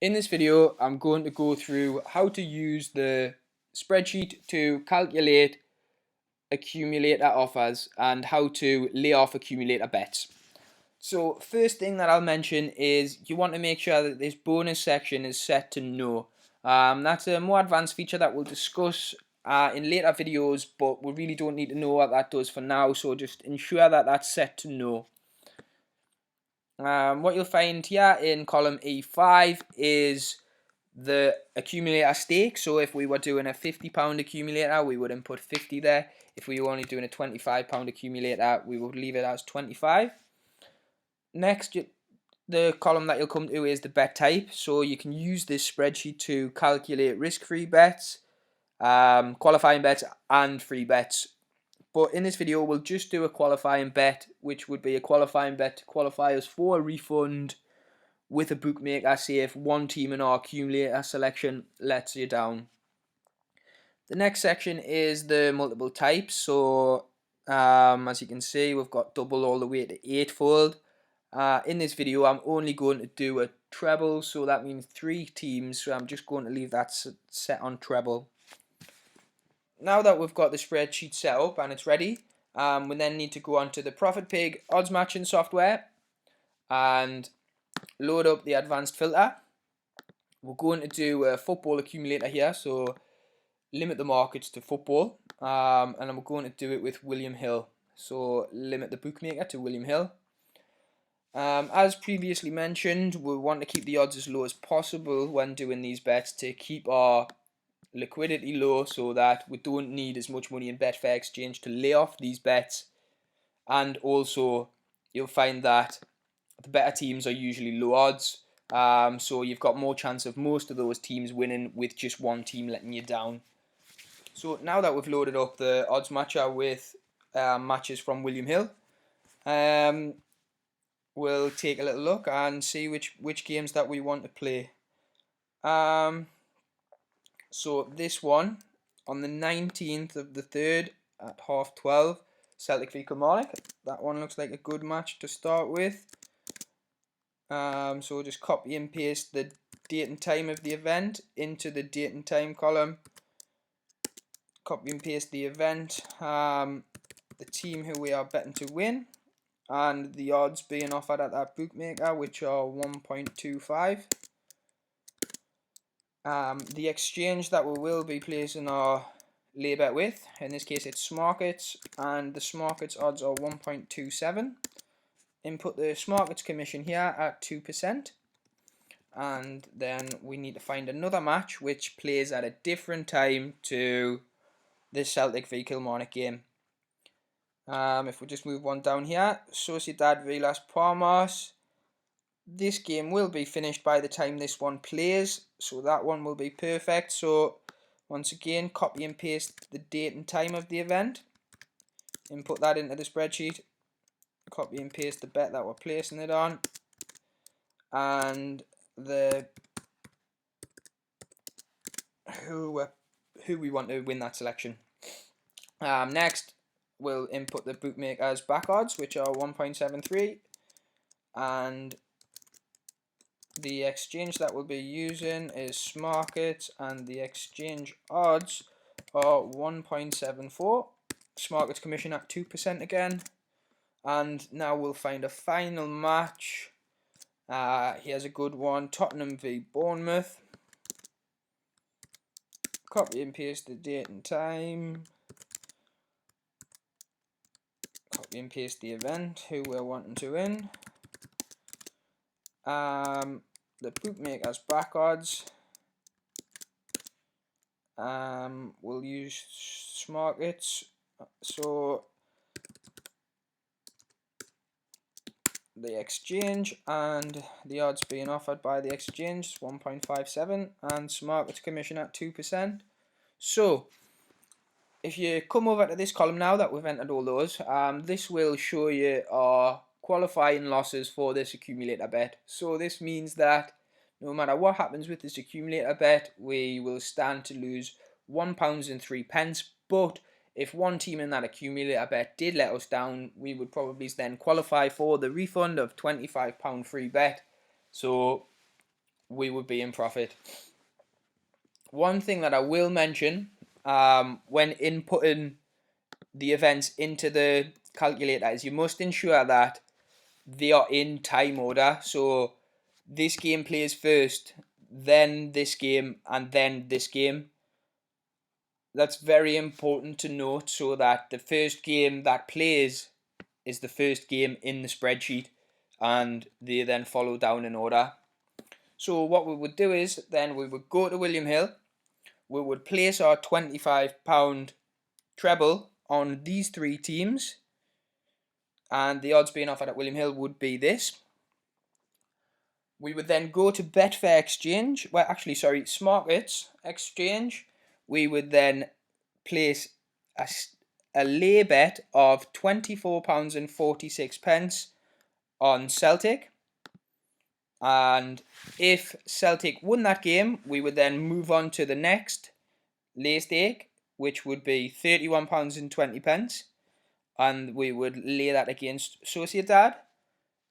In this video, I'm going to go through how to use the spreadsheet to calculate accumulator offers and how to lay off accumulator bets. So first thing that I'll mention is you want to make sure that this bonus section is set to no. That's a more advanced feature that we'll discuss in later videos, but we really don't need to know what that does for now, so just ensure that that's set to no. What you'll find here in column E5 is the accumulator stake. So if we were doing a £50 accumulator, we would input 50 there. If we were only doing a £25 accumulator, we would leave it as 25. Next, the column that you'll come to is the bet type. So you can use this spreadsheet to calculate risk-free bets, qualifying bets, and free bets. But in this video, we'll just do a qualifying bet, which would be a qualifying bet to qualify us for a refund with a bookmaker, say if one team in our accumulator selection lets you down. The next section is the multiple types. So as you can see, we've got double all the way to eightfold. In this video, I'm only going to do a treble, so that means 3 teams. So I'm just going to leave that set on treble. Now that we've got the spreadsheet set up and it's ready, we then need to go on to the Profitpig odds matching software and load up the advanced filter. We're going to do a football accumulator here, so limit the markets to football, and I'm going to do it with William Hill, so limit the bookmaker to William Hill. As previously mentioned, we want to keep the odds as low as possible when doing these bets to keep our liquidity low, so that we don't need as much money in Betfair Exchange to lay off these bets. And also you'll find that the better teams are usually low odds, so you've got more chance of most of those teams winning with just one team letting you down. So now that we've loaded up the odds matcher with matches from William Hill, we'll take a little look and see which games that we want to play. So this one, on the 19th of the 3rd at 12:30, Celtic v Kilmarnock. That one looks like a good match to start with. So we'll just copy and paste the date and time of the event into the date and time column. Copy and paste the event, the team who we are betting to win, and the odds being offered at that bookmaker, which are 1.25. The exchange that we will be placing our lay bet with, in this case it's Smarkets, and the Smarkets odds are 1.27. Input the Smarkets commission here at 2%, and then we need to find another match which plays at a different time to the Celtic v Kilmarnock game. If we just move one down here, Sociedad v Las Palmas. This game will be finished by the time this one plays, so that one will be perfect. So once again, copy and paste the date and time of the event, input that into the spreadsheet, copy and paste the bet that we're placing it on, and the who we want to win that selection. Next, we'll input the bookmaker's back odds, which are 1.73, and the exchange that we'll be using is Smarkets, and the exchange odds are 1.74. Smarkets commission at 2% again. And now we'll find a final match. Here's a good one, Tottenham v Bournemouth. Copy and paste the date and time. Copy and paste the event, who we're wanting to win. The bookmaker's back odds. We'll use Smarkets. So the exchange and the odds being offered by the exchange is 1.57, and Smarkets commission at 2%. So if you come over to this column now that we've entered all those, this will show you our qualifying losses for this accumulator bet. So this means that no matter what happens with this accumulator bet, we will stand to lose £1.03. But if one team in that accumulator bet did let us down, we would probably then qualify for the refund of £25 free bet. So we would be in profit. One thing that I will mention, when inputting the events into the calculator, is you must ensure that they are in time order. So this game plays first, then this game, and then this game. That's very important to note, so that the first game that plays is the first game in the spreadsheet, and they then follow down in order. So what we would do is then we would go to William Hill, we would place our £25 treble on these three teams, and the odds being offered at William Hill would be this. We would then go to Betfair Exchange, well actually sorry, Smarkets Exchange. We would then place a lay bet of £24.46 on Celtic, and if Celtic won that game, we would then move on to the next lay stake, which would be £31.20, and we would lay that against Sociedad.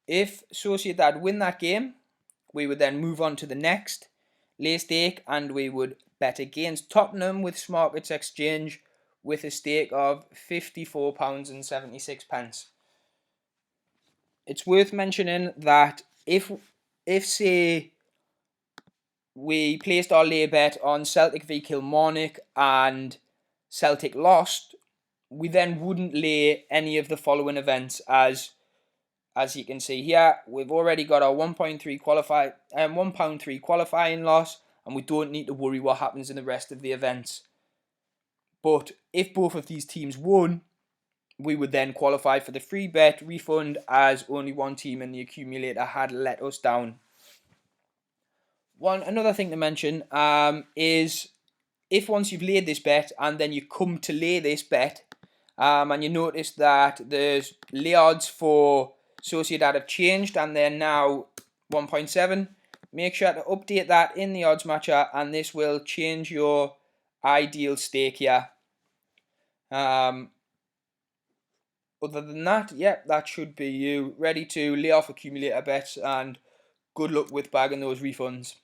If Sociedad win that game, we would then move on to the next lay stake, and we would bet against Tottenham with Smarkets Exchange with a stake of £54.76. It's worth mentioning that if say we placed our lay bet on Celtic v Kilmarnock and Celtic lost, we then wouldn't lay any of the following events. As you can see here, we've already got our £1.3 qualifying loss, and we don't need to worry what happens in the rest of the events. But if both of these teams won, we would then qualify for the free bet refund, as only one team in the accumulator had let us down. Another thing to mention is, if once you've laid this bet and then you come to lay this bet, and you notice that the lay odds for Sociedad have changed and they're now 1.7, make sure to update that in the odds matcher, and this will change your ideal stake here. Other than that, yep, that should be you ready to lay off accumulator bets, and good luck with bagging those refunds.